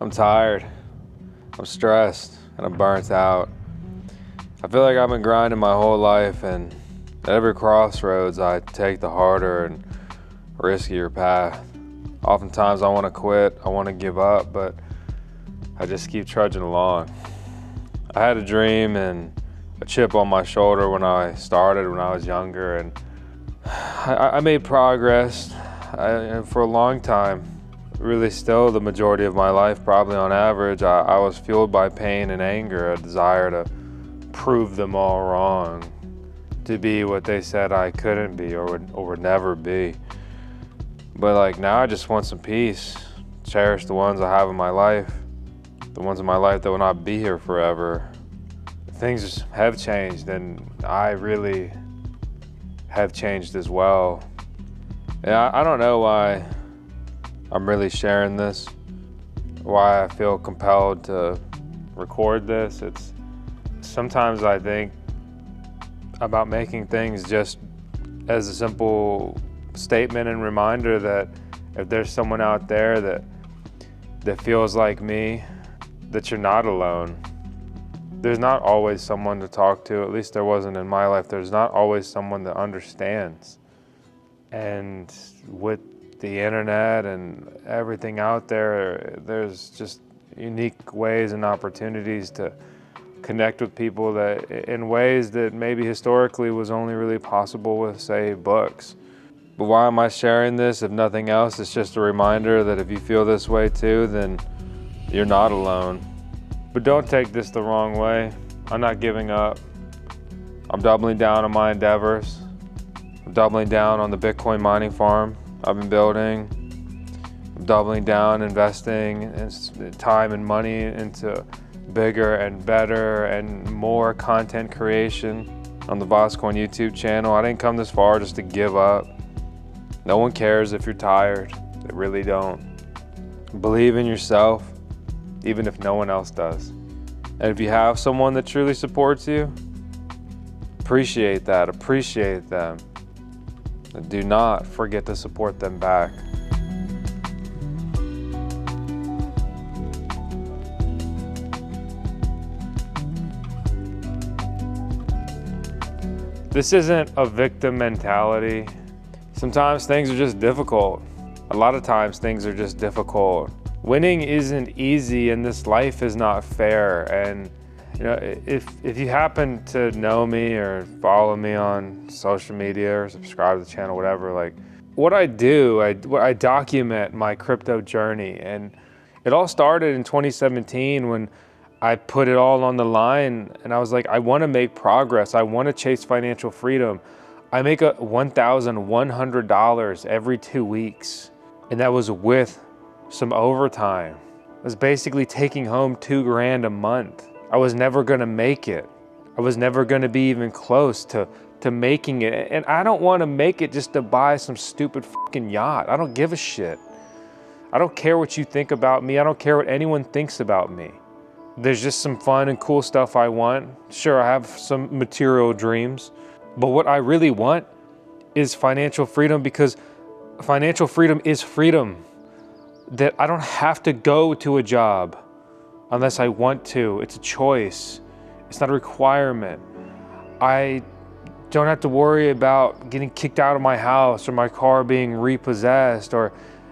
I'm tired, I'm stressed, and I'm burnt out. I feel like I've been grinding my whole life, and at every crossroads I take the harder and riskier path. Oftentimes I want to quit, I want to give up, but I just keep trudging along. I had a dream and a chip on my shoulder when I started when I was younger, and I made progress and for a long time. Really still the majority of my life, probably on average, I was fueled by pain and anger, a desire to prove them all wrong, to be what they said I couldn't be or would never be. But like now I just want some peace, cherish the ones I have in my life, the ones in my life that will not be here forever. Things have changed, and I really have changed as well. Yeah, I don't know why I'm really sharing this, why I feel compelled to record this. It's sometimes I think about making things just as a simple statement and reminder that if there's someone out there that feels like me, that you're not alone. There's not always someone to talk to, at least there wasn't in my life. There's not always someone that understands. And with the internet and everything out there, there's just unique ways and opportunities to connect with people that in ways that maybe historically was only really possible with, say, books. But why am I sharing this? If nothing else, it's just a reminder that if you feel this way too, then you're not alone. But don't take this the wrong way. I'm not giving up. I'm doubling down on my endeavors. I'm doubling down on the Bitcoin mining farm I've been building. I'm doubling down, investing in time and money into bigger and better and more content creation on the VoskCoin YouTube channel. I didn't come this far just to give up. No one cares if you're tired. They really don't. Believe in yourself, even if no one else does. And if you have someone that truly supports you, appreciate that, appreciate them. And do not forget to support them back. This isn't a victim mentality. Sometimes things are just difficult. A lot of times things are just difficult. Winning isn't easy, and this life is not fair. And you know, if you happen to know me or follow me on social media or subscribe to the channel, whatever, like what I do, I document my crypto journey. And it all started in 2017 when I put it all on the line, and I was like, I want to make progress. I want to chase financial freedom. I make $1,100 every 2 weeks, and that was with some overtime. I was basically taking home $2 grand a month. I was never gonna make it. I was never gonna be even close to making it. And I don't wanna make it just to buy some stupid fucking yacht. I don't give a shit. I don't care what you think about me. I don't care what anyone thinks about me. There's just some fun and cool stuff I want. Sure, I have some material dreams, but what I really want is financial freedom, because financial freedom is freedom. That I don't have to go to a job unless I want to. It's a choice. It's not a requirement. I don't have to worry about getting kicked out of my house or my car being repossessed, or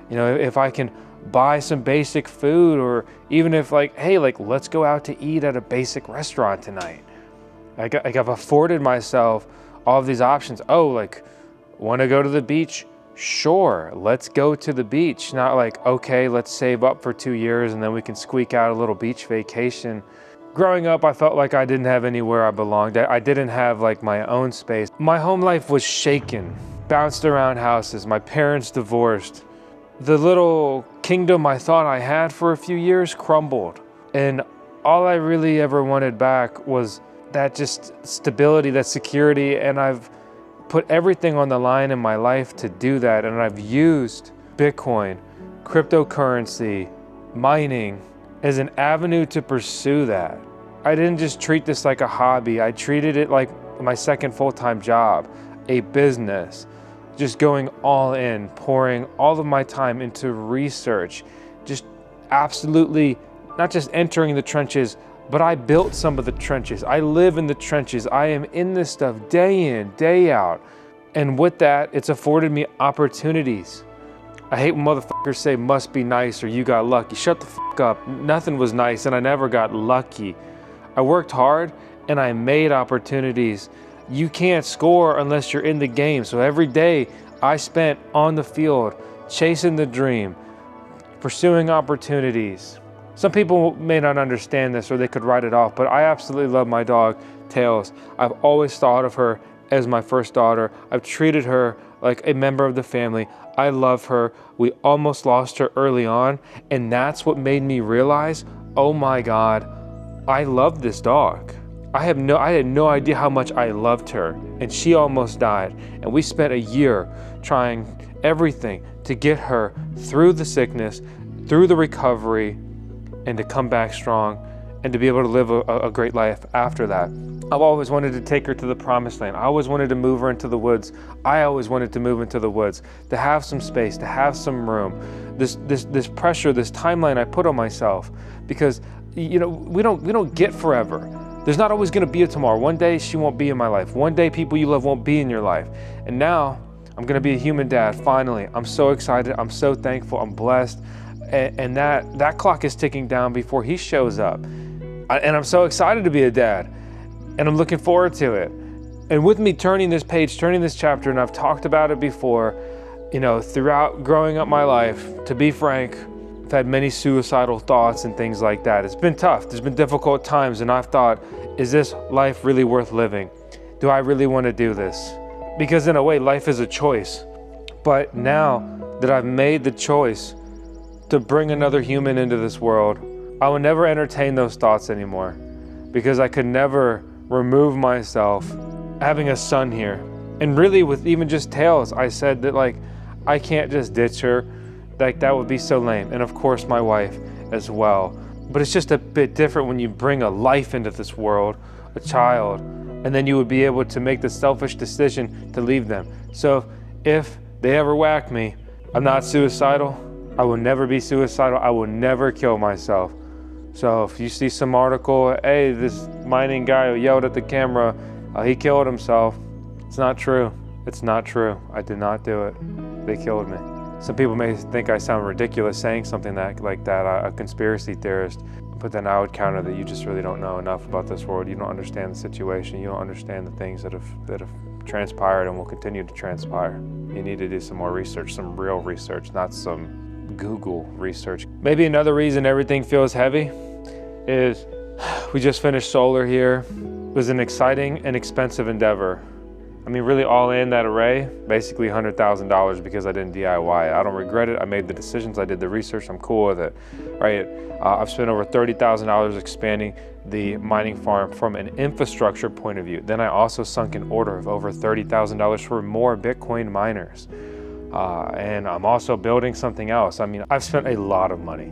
if I can buy some basic food, or even if hey, let's go out to eat at a basic restaurant tonight. I've afforded myself all of these options. Oh, want to go to the beach? Sure, let's go to the beach. Not okay, let's save up for 2 years and then we can squeak out a little beach vacation. Growing up, I felt like I didn't have anywhere I belonged. I didn't have my own space. My home life was shaken, bounced around houses. My parents divorced. The little kingdom I thought I had for a few years crumbled. And all I really ever wanted back was that just stability, that security, and I've put everything on the line in my life to do that, and I've used Bitcoin, cryptocurrency, mining as an avenue to pursue that. I didn't just treat this like a hobby. I treated it like my second full-time job, a business, just going all in, pouring all of my time into research, just absolutely not just entering the trenches, but I built some of the trenches. I live in the trenches. I am in this stuff day in, day out. And with that, it's afforded me opportunities. I hate when motherfuckers say must be nice or you got lucky. Shut the fuck up. Nothing was nice and I never got lucky. I worked hard and I made opportunities. You can't score unless you're in the game. So every day I spent on the field, chasing the dream, pursuing opportunities. Some people may not understand this or they could write it off, but I absolutely love my dog, Tails. I've always thought of her as my first daughter. I've treated her like a member of the family. I love her. We almost lost her early on, and that's what made me realize, oh my God, I love this dog. I had no idea how much I loved her, and she almost died. And we spent a year trying everything to get her through the sickness, through the recovery, and to come back strong and to be able to live a great life after that. I've always wanted to take her to the promised land. I always wanted to move her into the woods. I always wanted to move into the woods, to have some space, to have some room. This pressure, this timeline I put on myself, because we don't get forever. There's not always gonna be a tomorrow. One day she won't be in my life. One day people you love won't be in your life. And now I'm gonna be a human dad, finally. I'm so excited, I'm so thankful, I'm blessed. And that clock is ticking down before he shows up. And I'm so excited to be a dad. And I'm looking forward to it. And with me turning this page, turning this chapter, and I've talked about it before, throughout growing up my life, to be frank, I've had many suicidal thoughts and things like that. It's been tough, there's been difficult times, and I've thought, is this life really worth living? Do I really want to do this? Because in a way, life is a choice. But now that I've made the choice to bring another human into this world, I will never entertain those thoughts anymore, because I could never remove myself having a son here. And really with even just Tails, I said that I can't just ditch her, that would be so lame. And of course my wife as well. But it's just a bit different when you bring a life into this world, a child, and then you would be able to make the selfish decision to leave them. So if they ever whack me, I'm not suicidal. I will never be suicidal. I will never kill myself. So if you see some article, hey, this mining guy who yelled at the camera, he killed himself. It's not true. It's not true. I did not do it. They killed me. Some people may think I sound ridiculous saying something like that, a conspiracy theorist, but then I would counter that you just really don't know enough about this world. You don't understand the situation. You don't understand the things that have transpired and will continue to transpire. You need to do some more research, some real research, not some Google research. Maybe another reason everything feels heavy is we just finished solar here. It was an exciting and expensive endeavor. I mean, really all in that array, basically $100,000 because I didn't DIY it. I don't regret it. I made the decisions, I did the research, I'm cool with it, right? I've spent over $30,000 expanding the mining farm from an infrastructure point of view. Then I also sunk an order of over $30,000 for more Bitcoin miners. And I'm also building something else. I mean, I've spent a lot of money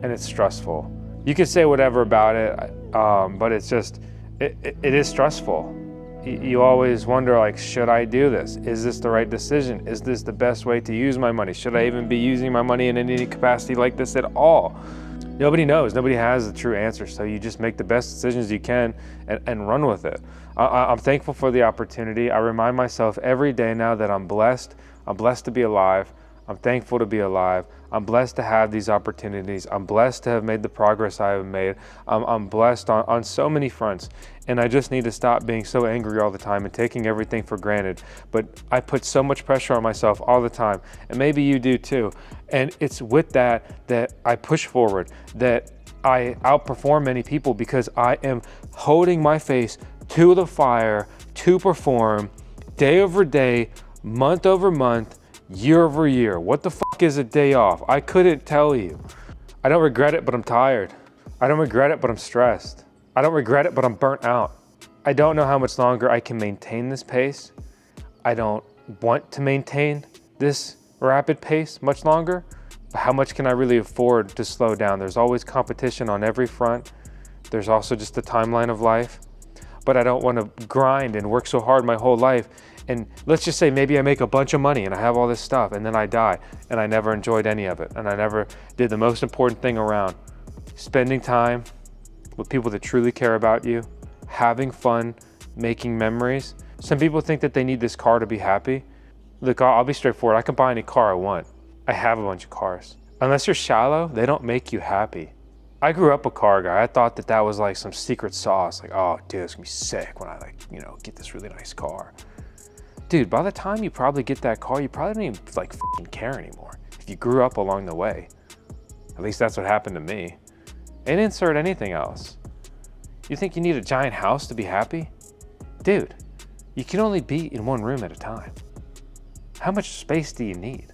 and it's stressful. You can say whatever about it, but it's just, it is stressful. You always wonder, should I do this? Is this the right decision? Is this the best way to use my money? Should I even be using my money in any capacity like this at all? Nobody knows. Nobody has the true answer. So you just make the best decisions you can and run with it. I'm thankful for the opportunity. I remind myself every day now that I'm blessed. I'm blessed to be alive. I'm thankful to be alive. I'm blessed to have these opportunities. I'm blessed to have made the progress I have made. I'm blessed on so many fronts. And I just need to stop being so angry all the time and taking everything for granted. But I put so much pressure on myself all the time. And maybe you do too. And it's with that I push forward, that I outperform many people, because I am holding my face to the fire to perform day over day, month over month, year over year. What the fuck is a day off? I couldn't tell you. I don't regret it, but I'm tired. I don't regret it, but I'm stressed. I don't regret it, but I'm burnt out. I don't know how much longer I can maintain this pace. I don't want to maintain this rapid pace much longer. But how much can I really afford to slow down? There's always competition on every front. There's also just the timeline of life. But I don't want to grind and work so hard my whole life And let's just say maybe I make a bunch of money and I have all this stuff, and then I die and I never enjoyed any of it, and I never did the most important thing around, spending time with people that truly care about you, having fun, making memories. Some people think that they need this car to be happy. Look, I'll be straightforward. I can buy any car I want. I have a bunch of cars. Unless you're shallow, they don't make you happy. I grew up a car guy. I thought that that was like some secret sauce. Like, oh, dude, it's gonna be sick when I get this really nice car. Dude, by the time you probably get that car, you probably don't even fucking care anymore. If you grew up along the way. At least that's what happened to me. And insert anything else. You think you need a giant house to be happy? Dude, you can only be in one room at a time. How much space do you need?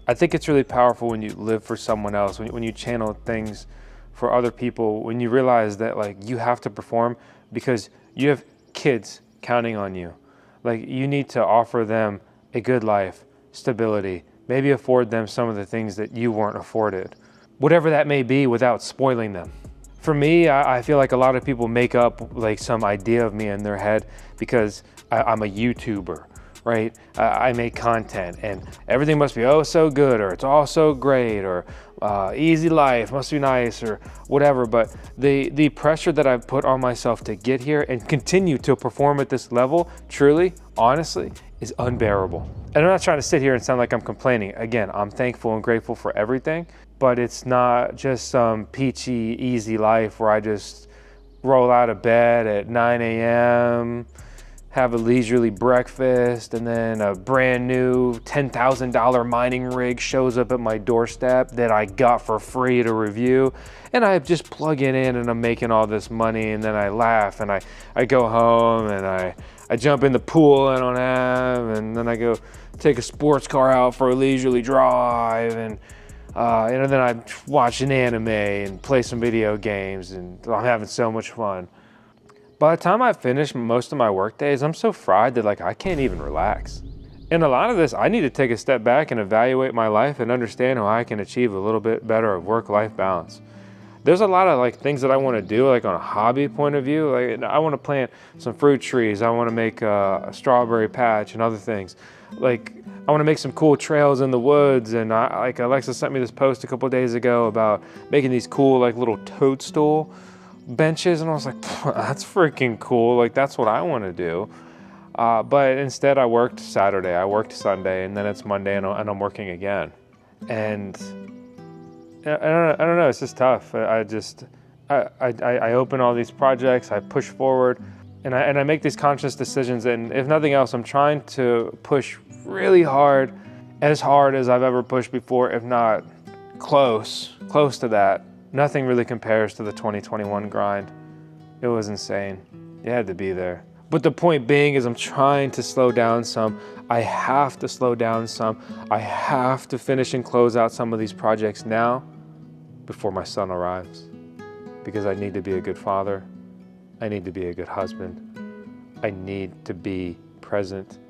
I think it's really powerful when you live for someone else, when you channel things for other people, when you realize that you have to perform because you have kids counting on you. You need to offer them a good life, stability, maybe afford them some of the things that you weren't afforded. Whatever that may be without spoiling them. For me, I feel like a lot of people make up some idea of me in their head because I'm a YouTuber, right? I make content and everything must be oh so good, or it's all so great, or easy life, must be nice, or whatever. But the pressure that I've put on myself to get here and continue to perform at this level, truly, honestly, is unbearable. And I'm not trying to sit here and sound like I'm complaining. Again, I'm thankful and grateful for everything, but it's not just some peachy, easy life where I just roll out of bed at 9 a.m., have a leisurely breakfast, and then a brand new $10,000 mining rig shows up at my doorstep that I got for free to review, and I just plug it in and I'm making all this money, and then I laugh and I go home and I jump in the pool I don't have, and then I go take a sports car out for a leisurely drive, and then I watch an anime and play some video games, and I'm having so much fun. By the time I finish most of my work days, I'm so fried that I can't even relax. And a lot of this, I need to take a step back and evaluate my life and understand how I can achieve a little bit better of work-life balance. There's a lot of things that I want to do on a hobby point of view. I want to plant some fruit trees. I want to make a strawberry patch and other things. I want to make some cool trails in the woods. And Alexa sent me this post a couple of days ago about making these cool little toadstool benches, and I was like, that's freaking cool. That's what I want to do. But instead I worked Saturday, I worked Sunday, and then it's Monday and I'm working again. And I don't know, it's just tough. I open all these projects, I push forward, and I make these conscious decisions, and if nothing else, I'm trying to push really hard as I've ever pushed before, if not close to that. Nothing really compares to the 2021 grind. It was insane. You had to be there. But the point being is I'm trying to slow down some. I have to slow down some. I have to finish and close out some of these projects now before my son arrives. Because I need to be a good father. I need to be a good husband. I need to be present.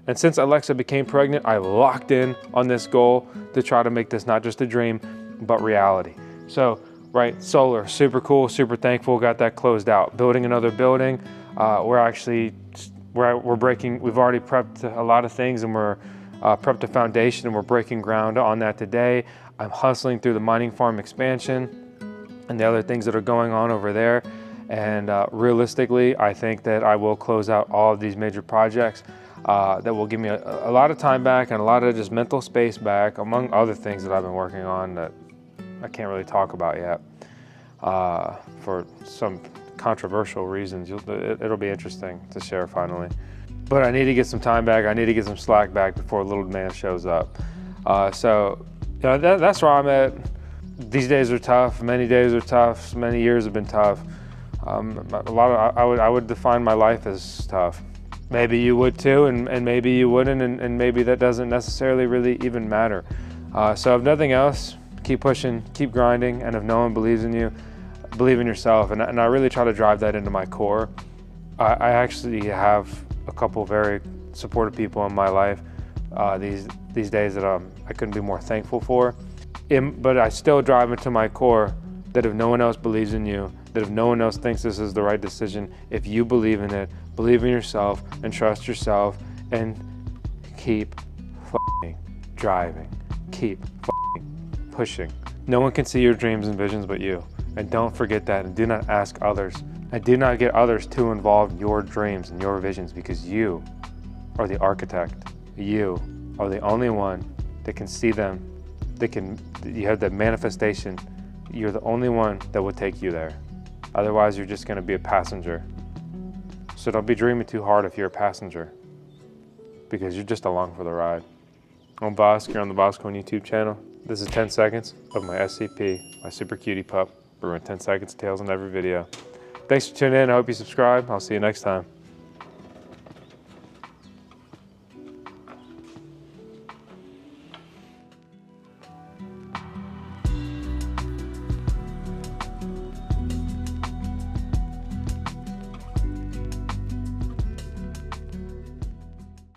And since Alexa became pregnant, I locked in on this goal to try to make this not just a dream, but reality. So, right, solar, super cool, super thankful, got that closed out. Building another building, we've already prepped a lot of things, and we're prepped a foundation, and we're breaking ground on that today. I'm hustling through the mining farm expansion and the other things that are going on over there. And realistically, I think that I will close out all of these major projects that will give me a lot of time back and a lot of just mental space back, among other things that I've been working on that I can't really talk about yet for some controversial reasons. It'll be interesting to share finally. But I need to get some time back. I need to get some slack back before little man shows up. So that's where I'm at. These days are tough. Many days are tough. Many years have been tough. I would define my life as tough. Maybe you would too, and maybe you wouldn't, and maybe that doesn't necessarily really even matter. So if nothing else, keep pushing, keep grinding, and if no one believes in you, believe in yourself. And I really try to drive that into my core. I actually have a couple very supportive people in my life these days that I couldn't be more thankful for. But I still drive into my core that if no one else believes in you, that if no one else thinks this is the right decision, if you believe in it, believe in yourself and trust yourself and keep f***ing driving. Keep f***ing pushing. No one can see your dreams and visions but you. And don't forget that, and do not ask others. And do not get others too involved in your dreams and your visions, because you are the architect. You are the only one that can see them. You have that manifestation. You're the only one that will take you there. Otherwise, you're just going to be a passenger. So don't be dreaming too hard if you're a passenger, because you're just along for the ride. I'm Vosk, you're on the VoskCoin YouTube channel. This is 10 seconds of my SCP, my super cutie pup. We're in 10 seconds tails in every video. Thanks for tuning in. I hope you subscribe. I'll see you next time.